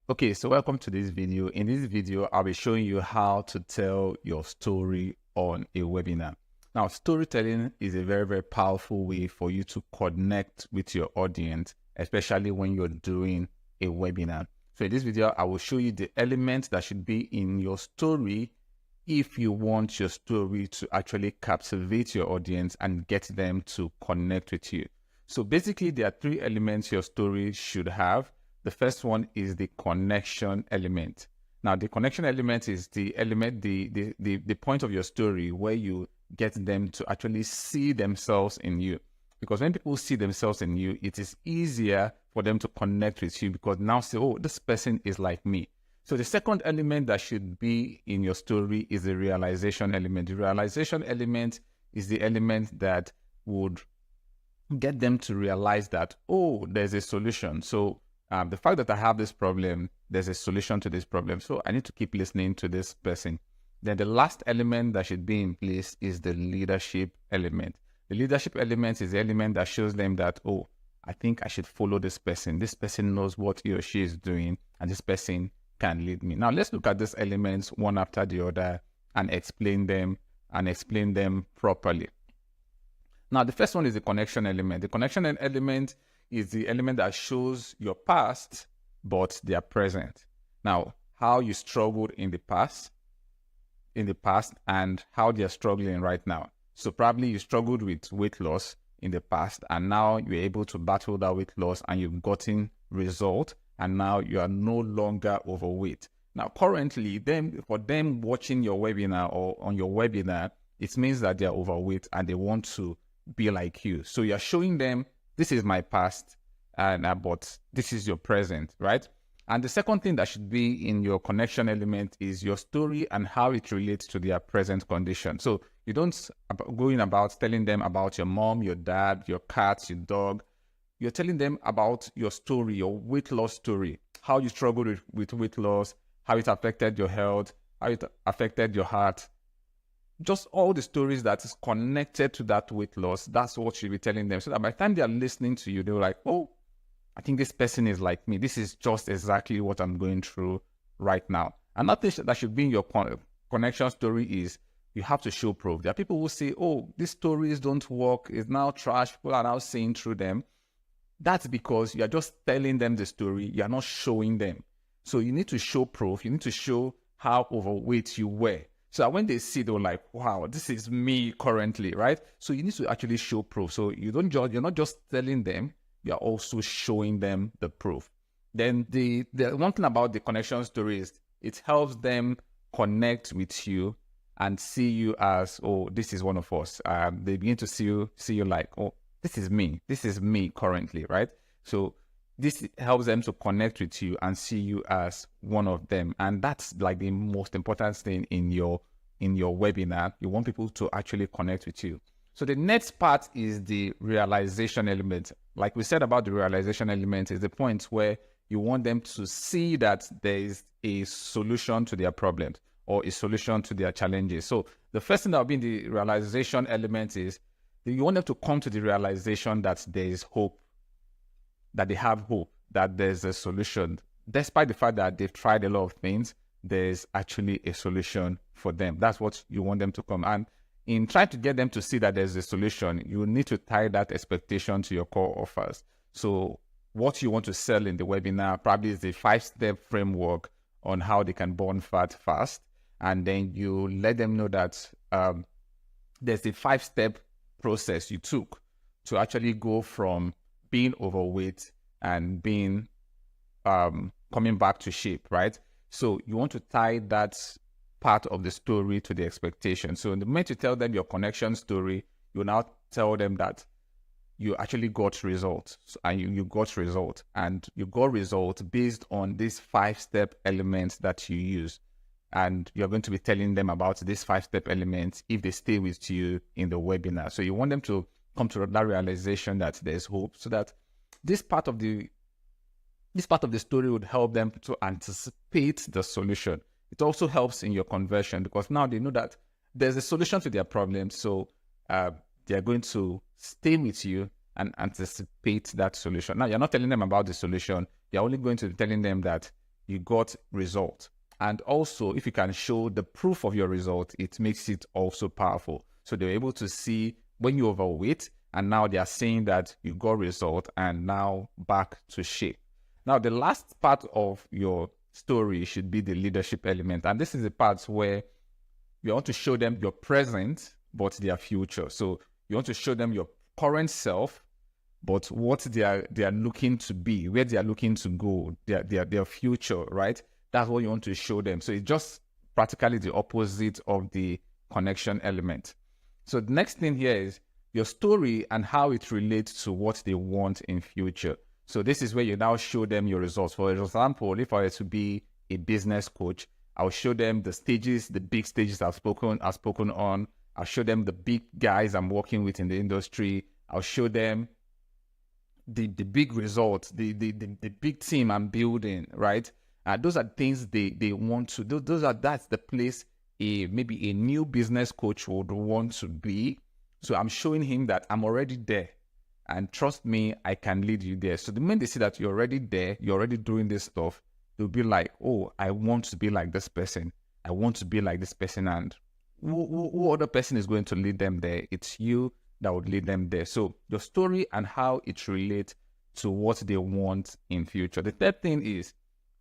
Okay, so welcome to this video. In this video, I'll be showing you how to tell your story on a webinar. Now, storytelling is a very powerful way for you to connect with your audience, especially when you're doing a webinar. So in this video, I will show you the elements that should be in your story if you want your story to actually captivate your audience and get them to connect with you. So basically, there are three elements your story should have. The first one is the connection element. Now, the connection element is the element, the point of your story where you get them to actually see themselves in you. Because when people see themselves in you, it is easier for them to connect with you because now say, oh, this person is like me. So the second element that should be in your story is the realization element. The realization element is the element that would get them to realize that, oh, there's a solution. So the fact that I have this problem, there's a solution to this problem. So I need to keep listening to this person. Then the last element that should be in place is the leadership element. The leadership element is the element that shows them that, oh, I think I should follow this person. This person knows what he or she is doing, and this person can lead me. Now, let's look at these elements one after the other and explain them properly. Now, the first one is the connection element. The connection element is the element that shows your past, but their present. Now, how you struggled in the past, and how they're struggling right now. So probably you struggled with weight loss in the past, and now you're able to battle that weight loss and you've gotten result, and now you are no longer overweight. Now, currently, for them watching your webinar or on your webinar, it means that they're overweight and they want to be like you. So you're showing them, this is my past, but this is your present, right? And the second thing that should be in your connection element is your story and how it relates to their present condition. So you don't going about telling them about your mom, your dad, your cat, your dog. You're telling them about your story, your weight loss story, how you struggled with weight loss, how it affected your health, how it affected your heart. Just all the stories that is connected to that weight loss, that's what you'll be telling them. So that by the time they're listening to you, they're like, oh, I think this person is like me. This is just exactly what I'm going through right now. Another thing that should be in your connection story is you have to show proof. There are people who say, oh, these stories don't work. It's now trash. People are now seeing through them. That's because you're just telling them the story. You're not showing them. So you need to show proof. You need to show how overweight you were. So that when they see, they're like, wow, this is me currently, right? So you need to actually show proof. So you're not just telling them, you're also showing them the proof. Then the one thing about the connection story is it helps them connect with you and see you as, oh, this is one of us. They begin to see you like, oh, this is me currently, right? So this helps them to connect with you and see you as one of them. And that's like the most important thing in your webinar. You want people to actually connect with you. So the next part is the realization element. Like we said about the realization element is the point where you want them to see that there is a solution to their problems or a solution to their challenges. So the first thing that will be in the realization element is you want them to come to the realization that there is hope, that they have hope, that there's a solution. Despite the fact that they've tried a lot of things, there's actually a solution for them. That's what you want them to come. And in trying to get them to see that there's a solution, you need to tie that expectation to your core offers. So what you want to sell in the webinar probably is the 5-step framework on how they can burn fat fast. And then you let them know that there's a 5-step process you took to actually go from being overweight and being coming back to shape, right? So you want to tie that part of the story to the expectation. So the moment you tell them your connection story, you now tell them that you actually got results, and you got result, and you got results based on these 5-step elements that you use. And you're going to be telling them about these 5-step elements if they stay with you in the webinar. So you want them to come to that realization that there's hope, so that this part of the story would help them to anticipate the solution. It also helps in your conversion because now they know that there's a solution to their problem. So they're going to stay with you and anticipate that solution. Now, you're not telling them about the solution. You're only going to be telling them that you got result. And also, if you can show the proof of your result, it makes it also powerful. So they're able to see when you're overweight, and now they are saying that you got result and now back to shape. Now, the last part of your story should be the leadership element. And this is the part where you want to show them your present, but their future. So you want to show them your current self, but what they are looking to be, where they are looking to go, their future, right? That's what you want to show them. So it's just practically the opposite of the connection element. So the next thing here is your story and how it relates to what they want in future. So this is where you now show them your results. For example, if I were to be a business coach, I'll show them the stages, the big stages I've spoken on. I'll show them the big guys I'm working with in the industry. I'll show them the big results, the big team I'm building, right? Those are things they want to do. That's the place maybe a new business coach would want to be. So I'm showing him that I'm already there, and trust me, I can lead you there. So the moment they see that you're already there, you're already doing this stuff, they'll be like, oh, I want to be like this person. I want to be like this person. And who other person is going to lead them there? It's you that would lead them there. So your story and how it relates to what they want in future. The third thing is,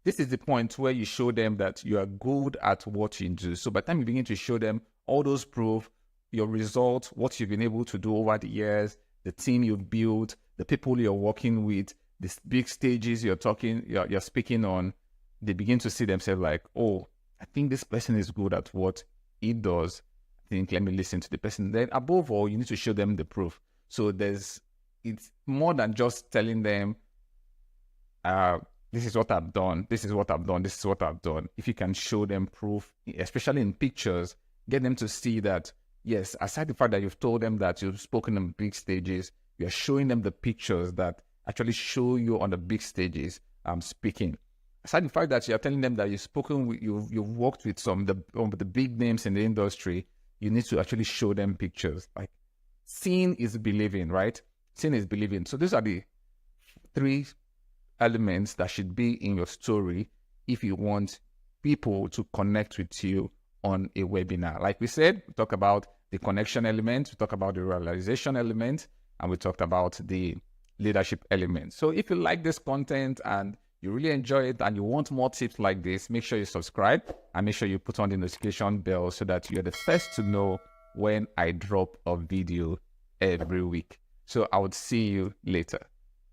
this is the point where you show them that you are good at what you do. So by the time you begin to show them all those proof, your results, what you've been able to do over the years, the team you've built, the people you're working with, the big stages you're speaking on, they begin to see themselves like, oh, I think this person is good at what he does. I think, let me listen to the person. Then above all, you need to show them the proof. So it's more than just telling them, this is what I've done, this is what I've done, this is what I've done. If you can show them proof, especially in pictures, get them to see that, yes, aside the fact that you've told them that you've spoken on big stages, you're showing them the pictures that actually show you on the big stages speaking. Aside the fact that you're telling them that you've worked with some of the big names in the industry, you need to actually show them pictures. Like, seeing is believing, right? Seeing is believing. So these are the 3 elements that should be in your story if you want people to connect with you on a webinar. Like we said, we talk about the connection element, we talk about the realization element, and we talked about the leadership element. So if you like this content and you really enjoy it and you want more tips like this, make sure you subscribe and make sure you put on the notification bell so that you're the first to know when I drop a video every week. So I would see you later.